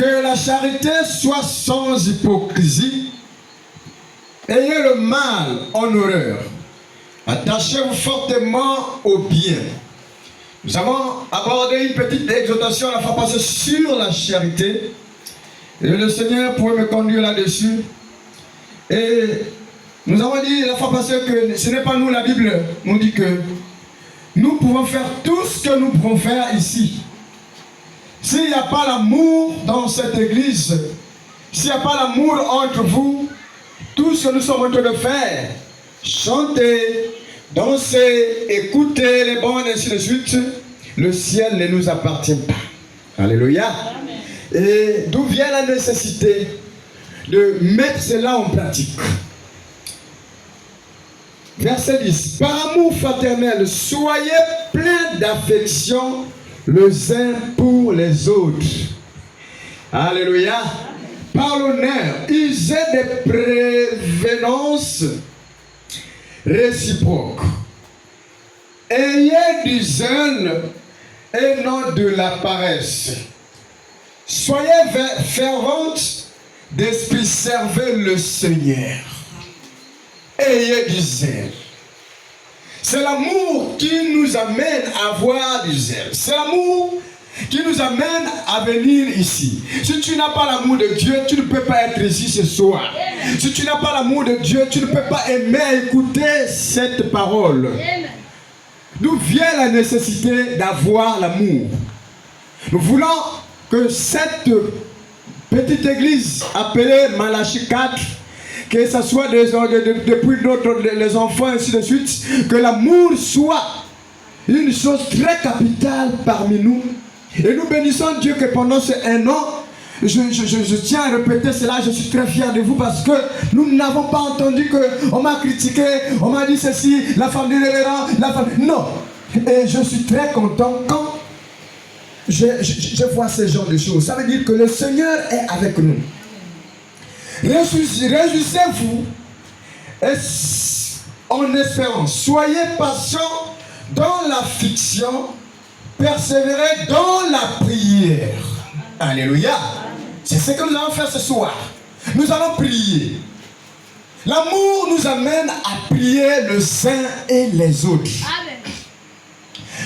Que la charité soit sans hypocrisie. Ayez le mal en horreur. Attachez-vous fortement au bien. Nous avons abordé une petite exhortation à la fois passée sur la charité. Et le Seigneur pourrait me conduire là-dessus. Et nous avons dit la fois passée que ce n'est pas nous, la Bible nous dit que nous pouvons faire tout ce que nous pouvons faire ici. S'il n'y a pas l'amour dans cette église, s'il n'y a pas l'amour entre vous, tout ce que nous sommes en train de faire, chanter, danser, écouter les bandes, ainsi de suite, le ciel ne nous appartient pas. Alléluia. Amen. Et d'où vient la nécessité de mettre cela en pratique? Verset 10. Par amour fraternel, soyez pleins d'affection les uns pour les autres. Alléluia. Par l'honneur, usez des prévenances réciproques. Ayez du zèle et non de la paresse. Soyez ferventes d'esprit, servez le Seigneur. Ayez du zèle. C'est l'amour qui nous amène à avoir du zèle. C'est l'amour qui nous amène à venir ici. Si tu n'as pas l'amour de Dieu, tu ne peux pas être ici ce soir. Amen. Si tu n'as pas l'amour de Dieu, tu ne peux pas aimer écouter cette parole. Amen. D'où vient la nécessité d'avoir l'amour? Nous voulons que cette petite église appelée Malachie 4, que ce soit depuis d'autres, les enfants, ainsi de suite, que l'amour soit une chose très capitale parmi nous. Et nous bénissons Dieu que pendant ces 1 an, je tiens à répéter cela, je suis très fier de vous parce que nous n'avons pas entendu qu'on m'a critiqué, on m'a dit ceci, la femme du révérend, la femme... Non. Et je suis très content quand je vois ce genre de choses. Ça veut dire que le Seigneur est avec nous. Réjouissez-vous en espérance. Soyez patients dans l'affliction. Persévérer dans la prière. Alléluia. C'est ce que nous allons faire ce soir. Nous allons prier. L'amour nous amène à prier les uns et les autres. Amen.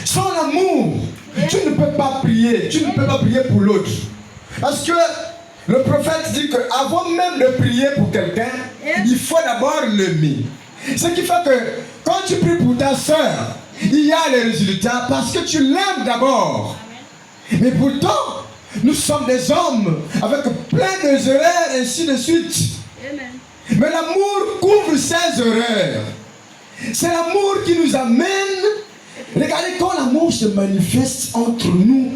Sans l'amour, tu ne peux pas prier. Tu ne peux pas prier pour l'autre. Parce que le prophète dit qu'avant même de prier pour quelqu'un, il faut d'abord l'aimer. Ce qui fait que quand tu pries pour ta soeur, il y a les résultats parce que tu l'aimes d'abord. Mais pourtant, nous sommes des hommes avec plein de erreurs, ainsi de suite. Amen. Mais l'amour couvre ces erreurs. C'est l'amour qui nous amène. Regardez, quand l'amour se manifeste entre nous,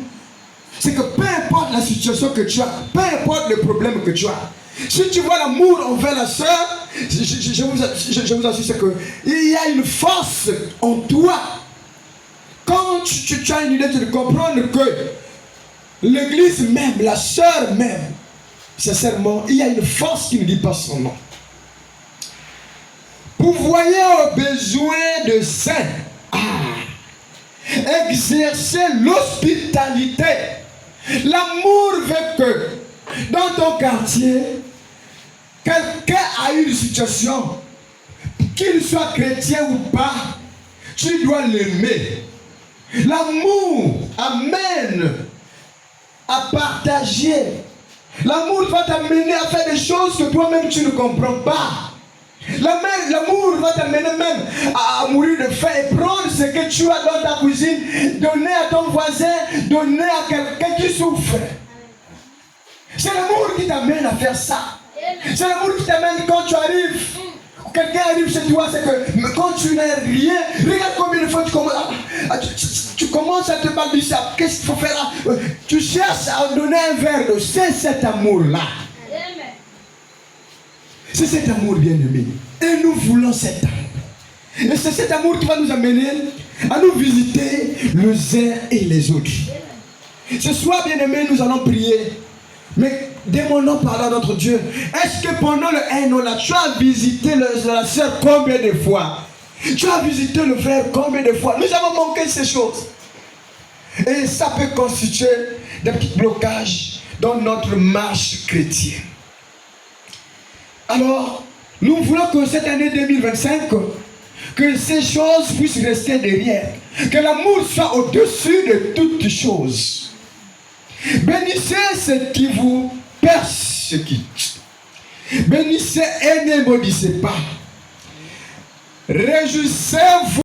c'est que peu importe la situation que tu as, peu importe le problème que tu as, si tu vois l'amour envers la sœur, je vous assure qu'il y a une force en toi. Quand tu as une idée, tu dois comprendre que l'église même, la sœur même, sincèrement, il y a une force qui ne dit pas son nom. Vous voyez aux besoins de saints, exercer l'hospitalité. L'amour veut que dans ton quartier, quelqu'un a une situation, qu'il soit chrétien ou pas, tu dois l'aimer. L'amour amène à partager. L'amour va t'amener à faire des choses que toi-même tu ne comprends pas. L'amour va t'amener même à mourir de faim et prendre ce que tu as dans ta cuisine, donner à ton voisin, donner à quelqu'un qui souffre. C'est l'amour qui t'amène à faire ça. C'est l'amour qui t'amène quand tu arrives. Quelqu'un arrive chez toi, c'est que quand tu n'as rien, regarde combien de fois tu commences à te balbutier. Qu'est-ce qu'il faut faire là? Tu cherches à donner un verre d'eau. C'est cet amour-là. C'est cet amour bien-aimé. Et nous voulons cet amour. Et c'est cet amour qui va nous amener à nous visiter les uns et les autres. Ce soir, bien-aimé, nous allons prier. Mais demandons pardon à notre Dieu. Est-ce que pendant le 1 an là, tu as visité la sœur combien de fois? Tu as visité le frère combien de fois? Nous avons manqué ces choses. Et ça peut constituer des petits blocages, dans notre marche chrétienne. Alors, nous voulons que cette année 2025, que ces choses puissent rester derrière. Que l'amour soit au-dessus de toutes choses. Bénissez ceux qui vous persécutent. Bénissez et ne maudissez pas. Réjouissez-vous